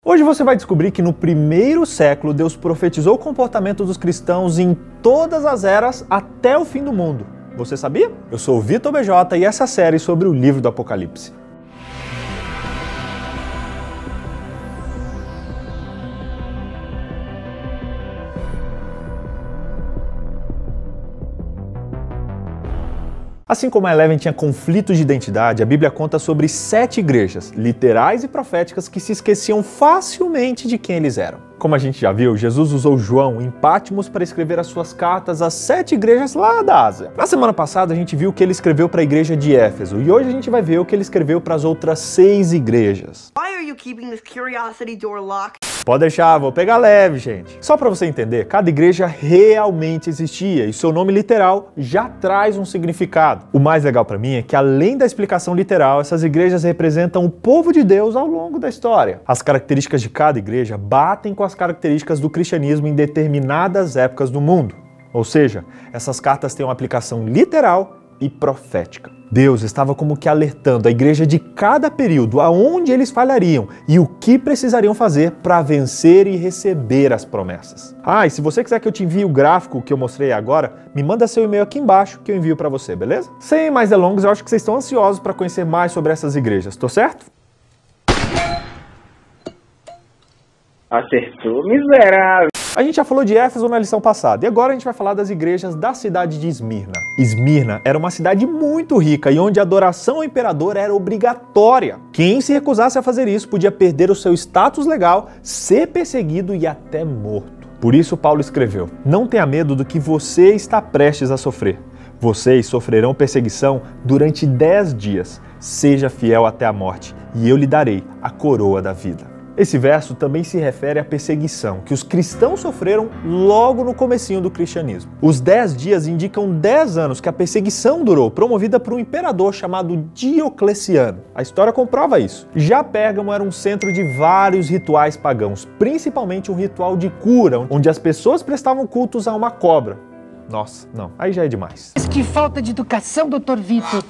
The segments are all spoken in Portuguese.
Hoje você vai descobrir que no primeiro século Deus profetizou o comportamento dos cristãos em todas as eras até o fim do mundo. Você sabia? Eu sou o Vitor BJ e essa série é sobre o livro do Apocalipse. Assim como a Eleven tinha conflitos de identidade, a Bíblia conta sobre 7 igrejas, literais e proféticas, que se esqueciam facilmente de quem eles eram. Como a gente já viu, Jesus usou João em Patmos para escrever as suas cartas às 7 igrejas lá da Ásia. Na semana passada a gente viu que ele escreveu para a igreja de Éfeso e hoje a gente vai ver o que ele escreveu para as outras 6 igrejas. Why are you keeping this curiosity door locked? Pode deixar, vou pegar leve, gente. Só para você entender, cada igreja realmente existia e seu nome literal já traz um significado. O mais legal para mim é que, além da explicação literal, essas igrejas representam o povo de Deus ao longo da história. As características de cada igreja batem com as características do cristianismo em determinadas épocas do mundo. Ou seja, essas cartas têm uma aplicação literal e profética. Deus estava como que alertando a igreja de cada período, aonde eles falhariam e o que precisariam fazer para vencer e receber as promessas. E se você quiser que eu te envie o gráfico que eu mostrei agora, me manda seu e-mail aqui embaixo que eu envio para você, beleza? Sem mais delongas, eu acho que vocês estão ansiosos para conhecer mais sobre essas igrejas, tô certo? Acertou, miserável. A gente já falou de Éfeso na lição passada e agora a gente vai falar das igrejas da cidade de Esmirna. Esmirna era uma cidade muito rica e onde a adoração ao imperador era obrigatória. Quem se recusasse a fazer isso podia perder o seu status legal, ser perseguido e até morto. Por isso Paulo escreveu: não tenha medo do que você está prestes a sofrer. Vocês sofrerão perseguição durante 10 dias. Seja fiel até a morte e eu lhe darei a coroa da vida. Esse verso também se refere à perseguição que os cristãos sofreram logo no comecinho do cristianismo. Os 10 dias indicam 10 anos que a perseguição durou, promovida por um imperador chamado Diocleciano. A história comprova isso. Já Pérgamo era um centro de vários rituais pagãos, principalmente um ritual de cura, onde as pessoas prestavam cultos a uma cobra. Nossa, não, aí já é demais. Que falta de educação, Dr. Vitor.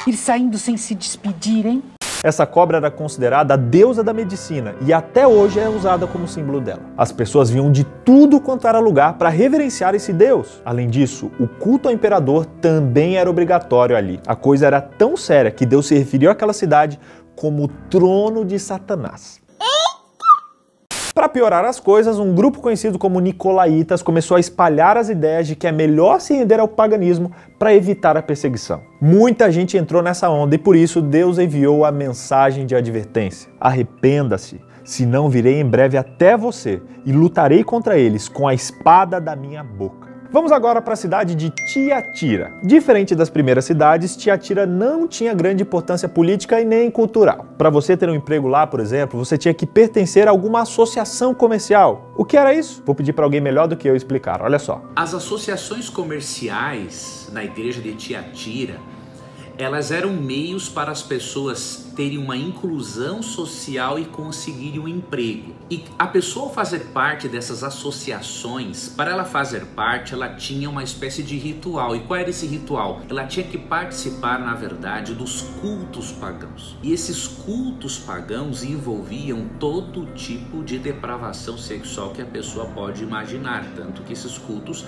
Ir saindo sem se despedir, hein? Essa cobra era considerada a deusa da medicina e até hoje é usada como símbolo dela. As pessoas vinham de tudo quanto era lugar para reverenciar esse deus. Além disso, o culto ao imperador também era obrigatório ali. A coisa era tão séria que Deus se referiu àquela cidade como o trono de Satanás. Para piorar as coisas, um grupo conhecido como Nicolaítas começou a espalhar as ideias de que é melhor se render ao paganismo para evitar a perseguição. Muita gente entrou nessa onda e por isso Deus enviou a mensagem de advertência: arrependa-se, senão virei em breve até você e lutarei contra eles com a espada da minha boca. Vamos agora para a cidade de Tiatira. Diferente das primeiras cidades, Tiatira não tinha grande importância política e nem cultural. Para você ter um emprego lá, por exemplo, você tinha que pertencer a alguma associação comercial. O que era isso? Vou pedir para alguém melhor do que eu explicar, olha só. As associações comerciais na igreja de Tiatira, elas eram meios para as pessoas terem uma inclusão social e conseguirem um emprego. E a pessoa, ao fazer parte dessas associações, para ela fazer parte, ela tinha uma espécie de ritual. E qual era esse ritual? Ela tinha que participar, na verdade, dos cultos pagãos. E esses cultos pagãos envolviam todo tipo de depravação sexual que a pessoa pode imaginar. Tanto que esses cultos,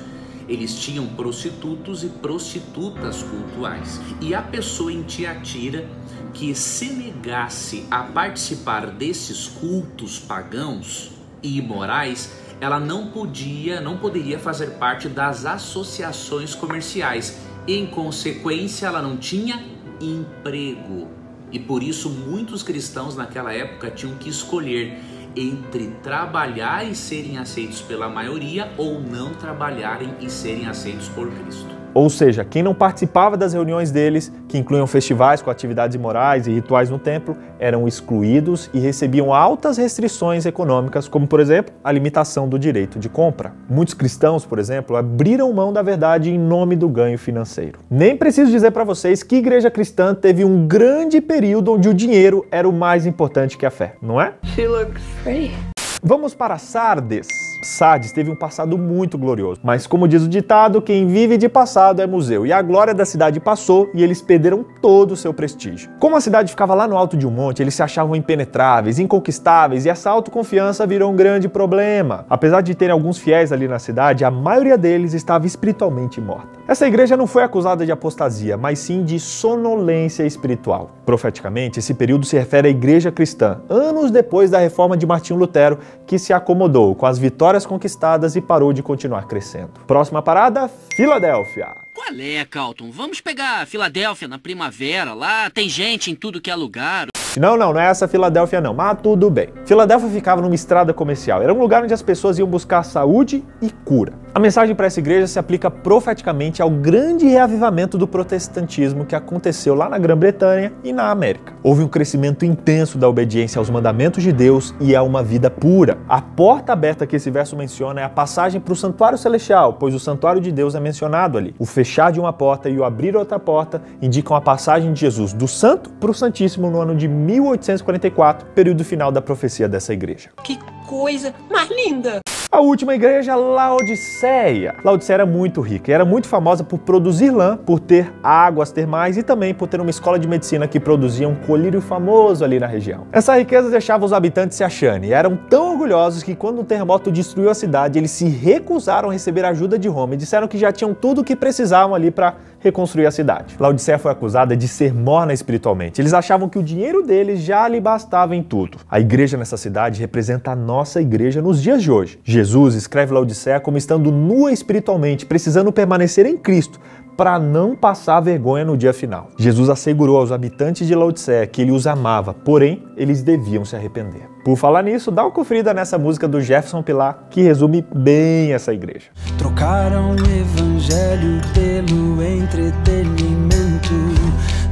eles tinham prostitutos e prostitutas cultuais. E a pessoa em Tiatira que se negasse a participar desses cultos pagãos e imorais, ela não poderia fazer parte das associações comerciais. Em consequência, ela não tinha emprego. E por isso muitos cristãos naquela época tinham que escolher entre trabalhar e serem aceitos pela maioria ou não trabalharem e serem aceitos por Cristo. Ou seja, quem não participava das reuniões deles, que incluíam festivais com atividades imorais e rituais no templo, eram excluídos e recebiam altas restrições econômicas, como, por exemplo, a limitação do direito de compra. Muitos cristãos, por exemplo, abriram mão da verdade em nome do ganho financeiro. Nem preciso dizer para vocês que a igreja cristã teve um grande período onde o dinheiro era o mais importante que a fé, não é? She looks pretty. Vamos para Sardes. Sardes teve um passado muito glorioso, mas como diz o ditado, quem vive de passado é museu, e a glória da cidade passou e eles perderam todo o seu prestígio. Como a cidade ficava lá no alto de um monte, eles se achavam impenetráveis, inconquistáveis, e essa autoconfiança virou um grande problema. Apesar de terem alguns fiéis ali na cidade, a maioria deles estava espiritualmente morta. Essa igreja não foi acusada de apostasia, mas sim de sonolência espiritual. Profeticamente, esse período se refere à igreja cristã, anos depois da reforma de Martinho Lutero, que se acomodou com as vitórias conquistadas e parou de continuar crescendo. Próxima parada, Filadélfia. Qual é, Calton? Vamos pegar Filadélfia na primavera, lá tem gente em tudo que é lugar. Não é essa Filadélfia não, mas tudo bem. Filadélfia ficava numa estrada comercial, era um lugar onde as pessoas iam buscar saúde e cura. A mensagem para essa igreja se aplica profeticamente ao grande reavivamento do protestantismo que aconteceu lá na Grã-Bretanha e na América. Houve um crescimento intenso da obediência aos mandamentos de Deus e a uma vida pura. A porta aberta que esse verso menciona é a passagem para o santuário celestial, pois o santuário de Deus é mencionado ali. O fechar de uma porta e o abrir outra porta indicam a passagem de Jesus do santo para o santíssimo no ano de 1844, período final da profecia dessa igreja. Que coisa mais linda! A última igreja, Laodiceia. Laodiceia era muito rica e era muito famosa por produzir lã, por ter águas termais e também por ter uma escola de medicina que produzia um colírio famoso ali na região. Essa riqueza deixava os habitantes se achando e eram tão orgulhosos que quando um terremoto destruiu a cidade, eles se recusaram a receber ajuda de Roma e disseram que já tinham tudo o que precisavam ali para reconstruir a cidade. Laodiceia foi acusada de ser morna espiritualmente. Eles achavam que o dinheiro deles já lhe bastava em tudo. A igreja nessa cidade representa a nossa igreja nos dias de hoje. Jesus escreve Laodiceia como estando nua espiritualmente, precisando permanecer em Cristo para não passar vergonha no dia final. Jesus assegurou aos habitantes de Laodiceia que ele os amava, porém, eles deviam se arrepender. Por falar nisso, dá uma conferida nessa música do Jefferson Pilar, que resume bem essa igreja. Trocaram o evangelho pelo entretenimento.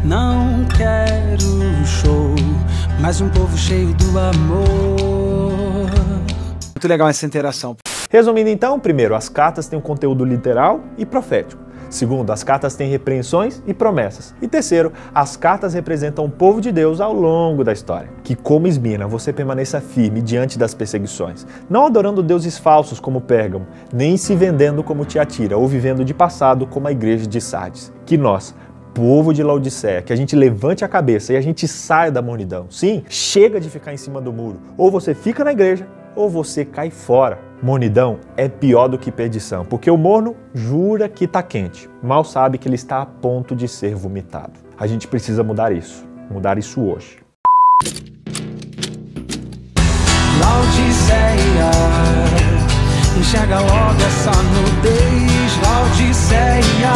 Não quero show, mas um povo cheio do amor. Muito legal essa interação. Resumindo então, primeiro, as cartas têm um conteúdo literal e profético. Segundo, as cartas têm repreensões e promessas. E terceiro, as cartas representam o povo de Deus ao longo da história. Que como Esmirna, você permaneça firme diante das perseguições, não adorando deuses falsos como Pérgamo, nem se vendendo como Tiatira, ou vivendo de passado como a igreja de Sardes. Que nós, povo de Laodiceia, que a gente levante a cabeça e a gente saia da mornidão. Sim, chega de ficar em cima do muro. Ou você fica na igreja, ou você cai fora. Mornidão é pior do que perdição, porque o morno jura que está quente, mal sabe que ele está a ponto de ser vomitado. A gente precisa mudar isso hoje. Laodiceia, enxerga logo essa nudez. Laodiceia,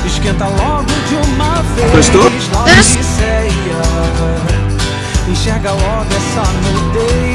esquenta logo de uma vez. Gostou? Laodiceia, enxerga logo essa nudez.